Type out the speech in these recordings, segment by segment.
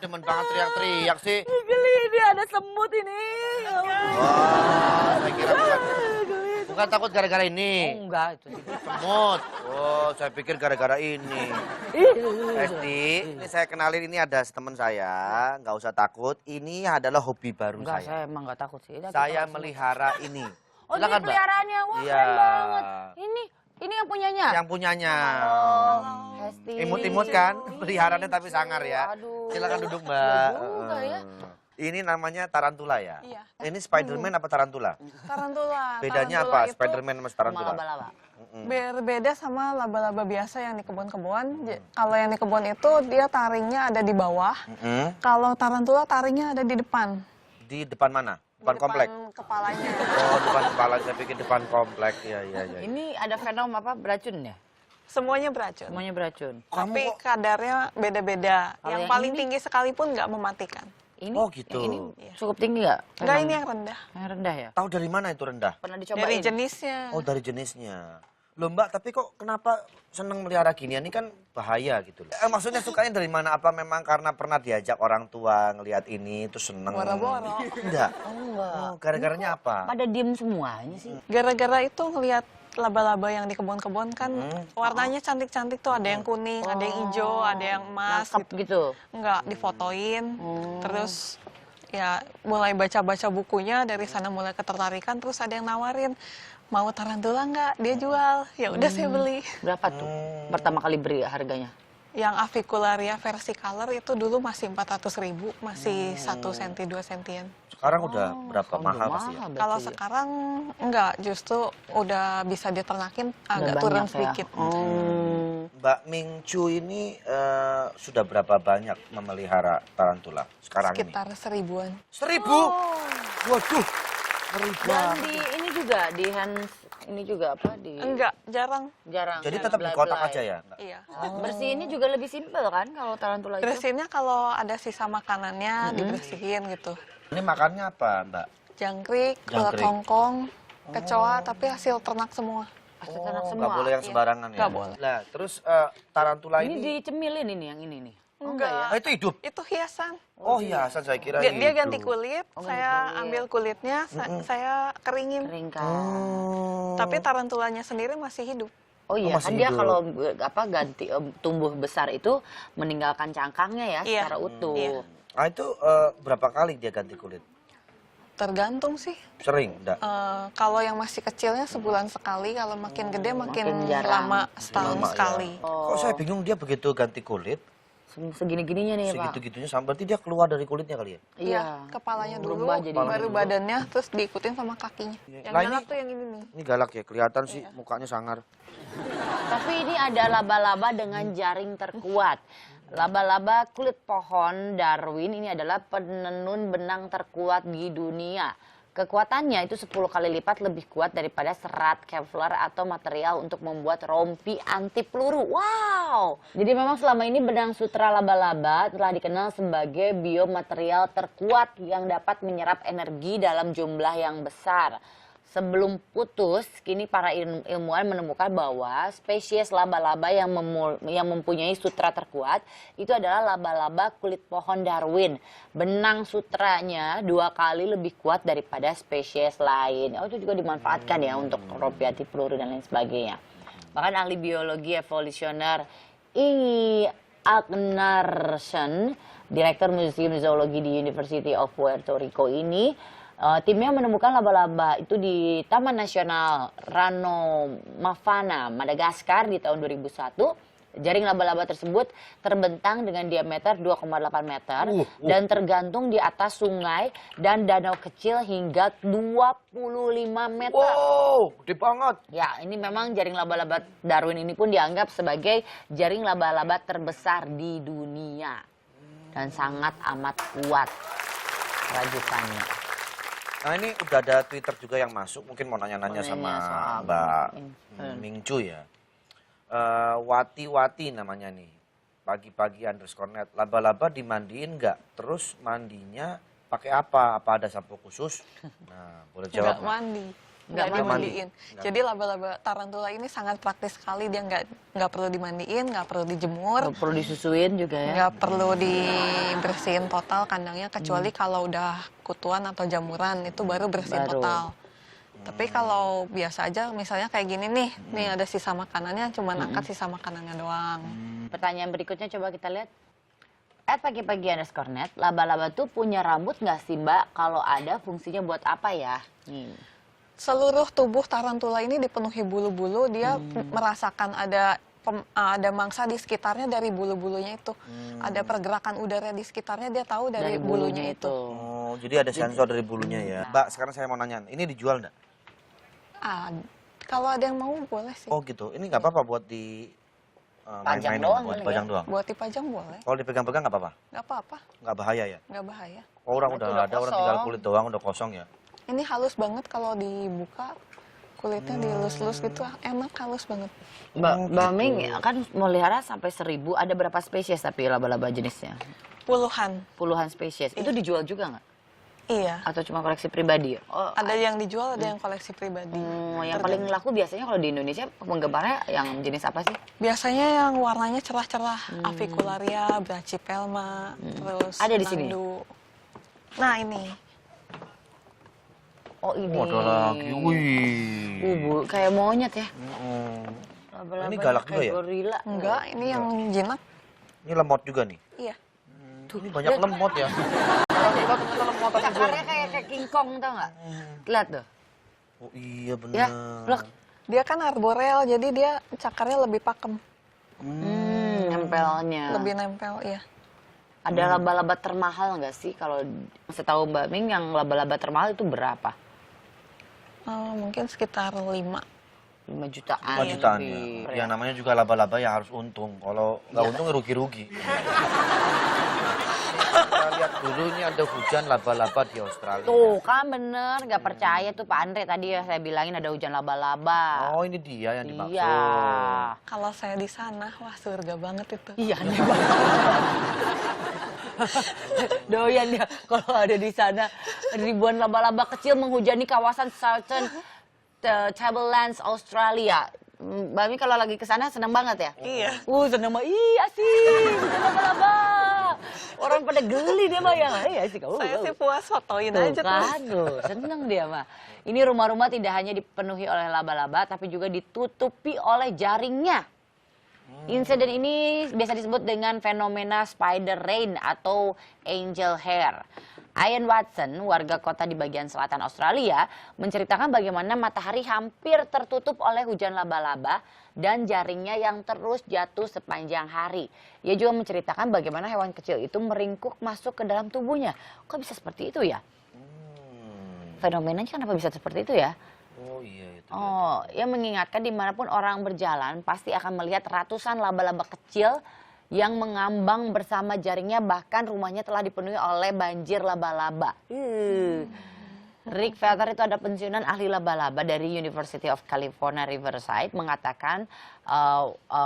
demen banget teriak-teriak sih. Geli, ini ada semut ini. Wah, saya kira bukan takut gara-gara ini. Oh, enggak itu. Semut. Oh, saya pikir gara-gara ini. Resti, ini saya kenalin, ini ada teman saya. Nggak usah takut, ini adalah hobi baru Enggak, saya saya. emang enggak takut sih. Saya melihara ini. Oh, ini Silakan, Mbak. peliharaannya. Wah, Iya. keren banget. Ini yang punyanya? Yang punyanya. Hesti. Imut-imut kan, peliharaannya tapi sangar ya. Aduh. Silakan duduk, Iya Mbak. juga ya. Ini namanya tarantula ya? Iya. Ini Spiderman apa tarantula? Tarantula. Bedanya Tarantula apa itu Spiderman sama Sama tarantula? laba-laba. berbeda sama laba-laba biasa yang di kebun-kebun. Kalau yang di kebun itu dia taringnya ada di bawah. Kalau tarantula taringnya ada di depan. Di depan mana? Depan Di komplek? Kepalanya. Oh, depan kepala, saya pikir depan komplek. Iya, iya, iya. Ini ada venom apa beracun ya? Semuanya beracun. Semuanya beracun. Tapi kadarnya beda-beda. Kalau Yang yang paling ini? tinggi sekalipun nggak mematikan. Ini, Oh, gitu. Yang ini cukup tinggi nggak? Enggak, Venom? ini yang rendah. Yang rendah ya? Tahu dari mana itu rendah? Pernah dicobain? Dari jenisnya. Oh, dari jenisnya. Loh, Mbak, tapi kok kenapa seneng melihara ginian? Ini kan bahaya gitu loh. Maksudnya sukanya dari mana? Apa memang karena pernah diajak orang tua ngelihat ini terus seneng? Boro-boro. Enggak. Oh, enggak. Oh, gara-garanya apa? Pada diem semuanya sih. Gara-gara itu ngelihat laba-laba yang di kebun-kebun kan warnanya cantik-cantik tuh. Ada yang kuning, ada yang hijau, ada yang emas. Nangkep gitu. Enggak, difotoin. Terus ya mulai baca-baca bukunya, dari sana mulai ketertarikan. Terus ada yang nawarin, mau tarantula nggak? Dia jual. Ya udah saya beli. Berapa tuh? Pertama kali beri harganya? Yang avicularia versicolor itu dulu masih 400.000, masih 1 cm 2 cm. Sekarang udah berapa? Oh, Mahal udah pasti ya? berarti Kalau ya. sekarang enggak, justru udah bisa diternakin agak Udah turun banyak ya? sedikit. Mbak Ming Chu ini sudah berapa banyak memelihara tarantula sekarang ini? Sekitar 1000-an. 1000? Waduh, ngeri Dan banget. di ini juga, di hands ini juga apa? Di Enggak, jarang. jarang. Jadi tetap di kotak aja ya? Nggak? Iya. Bersih ini juga lebih simpel kan kalau tarantula itu? Bersihinnya kalau ada sisa makanannya dibersihin gitu. Ini makannya apa, Mbak? Jangkrik, ulat Jangkrik. hongkong, kecoa, tapi hasil ternak semua. Pasti ternak Oh, semua. nggak boleh yang sembarangan ya? Nggak boleh. Nah, terus tarantula Ini ini... dicemilin ini yang ini nih. Oh, Enggak. ya? Ah, itu hidup? Itu hiasan. Oh, hiasan saya kira Dia itu. ganti kulit, Oh, saya ganti kulit. ambil kulitnya, saya keringin. Kering kan. Oh. Tapi tarantulanya sendiri masih hidup. Oh iya, masih kan dia hidup. kalau apa ganti tumbuh besar itu meninggalkan cangkangnya ya Iya. secara utuh. Iya. Nah, itu berapa kali dia ganti kulit? Tergantung sih. Sering? Enggak? Kalau yang masih kecilnya sebulan sekali, kalau makin gede makin makin jarang. lama, setahun Lama, ya. sekali. Kok saya bingung dia begitu ganti kulit, Segini-gininya nih, Pak. segitu-gitunya sampai berarti dia keluar dari kulitnya kali ya? Iya. Kepalanya dulu, Berubah jadi baru badannya, terus diikutin sama kakinya. Yang Lah, galak ini- tuh yang ini nih. Ini galak ya, kelihatan sih mukanya sangar. Tapi ini ada laba-laba dengan jaring terkuat. Laba-laba kulit pohon Darwin ini adalah penenun benang terkuat di dunia. Kekuatannya itu 10 kali lipat lebih kuat daripada serat Kevlar atau material untuk membuat rompi anti peluru. Wow! Jadi memang selama ini benang sutra laba-laba telah dikenal sebagai biomaterial terkuat yang dapat menyerap energi dalam jumlah yang besar. Sebelum putus, kini para ilmuwan menemukan bahwa spesies laba-laba yang mempunyai sutra terkuat itu adalah laba-laba kulit pohon Darwin. Benang sutranya 2 kali lebih kuat daripada spesies lain. Oh, itu juga dimanfaatkan ya untuk rompi anti peluru dan lain sebagainya. Bahkan ahli biologi evolusioner I. Agnarsson, Direktur Museum Zoologi di University of Puerto Rico ini, timnya menemukan laba-laba itu di Taman Nasional Ranomafana, Madagaskar di tahun 2001. Jaring laba-laba tersebut terbentang dengan diameter 2,8 meter dan tergantung di atas sungai dan danau kecil hingga 25 meter. Wow, gede banget. Ya, ini memang jaring laba-laba Darwin ini pun dianggap sebagai jaring laba-laba terbesar di dunia dan sangat amat kuat rajutannya. Nah, ini udah ada Twitter juga yang masuk, mungkin mau nanya-nanya Mau sama nanya soal Mbak Ming. Ming Chu ya. Wati-Wati namanya nih, pagi-pagi _net. Laba-laba dimandiin nggak? Terus mandinya pakai apa? Apa ada sampo khusus? Nah, boleh Enggak jawab. Mbak? mandi. nggak mandi. dimandiin. Jadi laba-laba tarantula ini sangat praktis sekali, dia nggak perlu dimandiin, nggak perlu dijemur, Nggak perlu disusuin juga ya. nggak perlu dibersihin total kandangnya, kecuali kalau udah kutuan atau jamuran itu baru bersihin Baru. total. Tapi kalau biasa aja, misalnya kayak gini nih ada sisa makanannya, cuma angkat sisa makanannya doang. Pertanyaan berikutnya coba kita lihat. @pagi_pagi_net, laba-laba tuh punya rambut nggak sih Mbak? Kalau ada fungsinya buat apa ya? Nih. Seluruh tubuh tarantula ini dipenuhi bulu-bulu, dia merasakan ada mangsa di sekitarnya dari bulu-bulunya itu. Ada pergerakan udara di sekitarnya, dia tahu dari bulunya itu. Oh, jadi ada sensor dari bulunya ya. Mbak, sekarang saya mau nanya, ini dijual nggak? Ah, kalau ada yang mau boleh sih. Oh gitu, ini nggak apa-apa buat di Pajang main-main, doang buat kali dipajang ya? doang. Buat dipajang boleh, Kalau dipegang-pegang nggak apa-apa? nggak apa-apa, Nggak bahaya ya? nggak bahaya. Oh, orang Berarti udah udah ada, orang kosong. tinggal kulit doang udah kosong ya? Ini halus banget kalau dibuka, kulitnya dilus-lus gitu, enak, halus banget. Mbak Ming kan melihara sampai 1000, ada berapa spesies tapi laba-laba jenisnya? Puluhan, Puluhan spesies. Itu dijual juga nggak? iya. Atau cuma koleksi pribadi? Oh, Ada yang dijual, ada yang koleksi pribadi. yang paling laku biasanya kalau di Indonesia penggemarnya yang jenis apa sih? Biasanya yang warnanya cerah-cerah, Avicularia, Brachypelma, terus Ada di sini? Nandu. Nah ini, Oh ini. Oh, ada lagi, wih. Bu, kayak monyet ya. Ini galak juga kayak ya? gorila. enggak, ini yang jinak. Ini lemot juga nih. Iya. Ini banyak lemot ya. Ternyata lemot tapi gue. Cakarnya kayak King Kong tau nggak? Lihat tuh. Oh iya benar. Ya, blek. Dia kan arboreal, jadi dia cakarnya lebih pakem, Nempelnya. lebih nempel, iya. Ada laba-laba termahal nggak sih? Kalau setahu Mbak Ming yang laba-laba termahal itu berapa? Mungkin sekitar 5. 5 jutaan. 5 jutaan ya. lebih. Yang namanya juga laba-laba yang harus untung. Kalau nggak untung rugi-rugi. Kita lihat dulu ini ada hujan laba-laba di Australia. Tuh kan bener, nggak percaya tuh Pak Andre tadi ya saya bilangin ada hujan laba-laba. Oh ini dia yang dimaksud. Iya. Kalau saya di sana, wah surga banget itu. Iya aneh banget. Doyan ya kalau ada di sana ribuan laba-laba kecil menghujani kawasan Southern Tablelands Australia. Mbak Mi kalau lagi ke sana senang banget ya? Iya. Senang banget. Ih asik, laba-laba. Orang pada geli dia mah ya. Iya asik. Saya sih puas fotoin Tuh aja kan, terus. tuh, seneng dia mah. Ini rumah-rumah tidak hanya dipenuhi oleh laba-laba, tapi juga ditutupi oleh jaringnya. Insiden ini biasa disebut dengan fenomena spider rain atau angel hair. Ian Watson, warga kota di bagian selatan Australia, menceritakan bagaimana matahari hampir tertutup oleh hujan laba-laba dan jaringnya yang terus jatuh sepanjang hari. Ia juga menceritakan bagaimana hewan kecil itu meringkuk masuk ke dalam tubuhnya. Kok bisa seperti itu ya? Fenomenanya kenapa bisa seperti itu ya? Oh iya itu. Oh, ia mengingatkan dimanapun orang berjalan pasti akan melihat ratusan laba-laba kecil yang mengambang bersama jaringnya, bahkan rumahnya telah dipenuhi oleh banjir laba-laba. Rick Feather itu ada pensiunan ahli laba-laba dari University of California Riverside mengatakan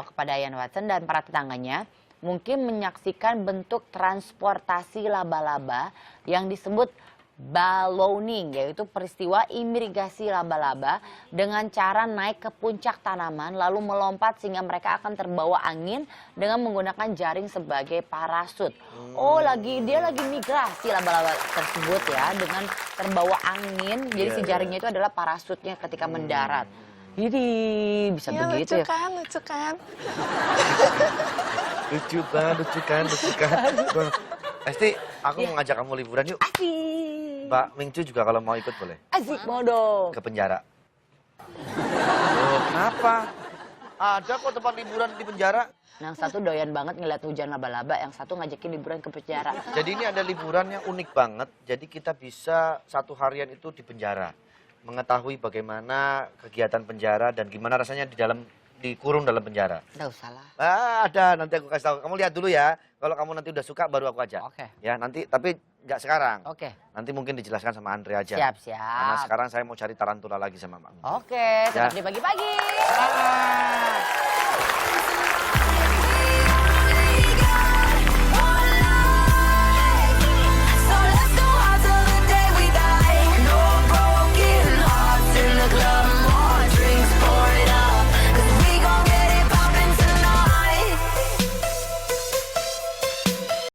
kepada Ian Watson dan para tetangganya mungkin menyaksikan bentuk transportasi laba-laba yang disebut ballooning, yaitu peristiwa imigrasi laba-laba dengan cara naik ke puncak tanaman lalu melompat sehingga mereka akan terbawa angin dengan menggunakan jaring sebagai parasut. Oh, dia lagi migrasi laba-laba tersebut ya dengan terbawa angin. Jadi si jaringnya itu adalah parasutnya ketika mendarat. Jadi bisa Ya, begitu lucu ya. kan, lucu kan. Lucu kan. Esti, aku mau ngajak kamu liburan yuk. Asik. Mbak Mingcu juga kalau mau ikut boleh. Asik mau dong. Ke penjara. Oh, kenapa? Ada kok tempat liburan di penjara. Yang satu doyan banget ngeliat hujan laba-laba, yang satu ngajakin liburan ke penjara. Jadi ini ada liburan yang unik banget. Jadi kita bisa 1 harian itu di penjara. Mengetahui bagaimana kegiatan penjara dan gimana rasanya dikurung dalam penjara. Nggak usah lah. Ada, nanti aku kasih tahu. Kamu lihat dulu ya. Kalau kamu nanti udah suka baru aku ajak. Oke. Ya, nanti tapi nggak sekarang. Oke. Nanti mungkin dijelaskan sama Andre aja. Siap. Karena sekarang saya mau cari tarantula lagi sama Mbak. Oke, tetap Ya. di pagi-pagi.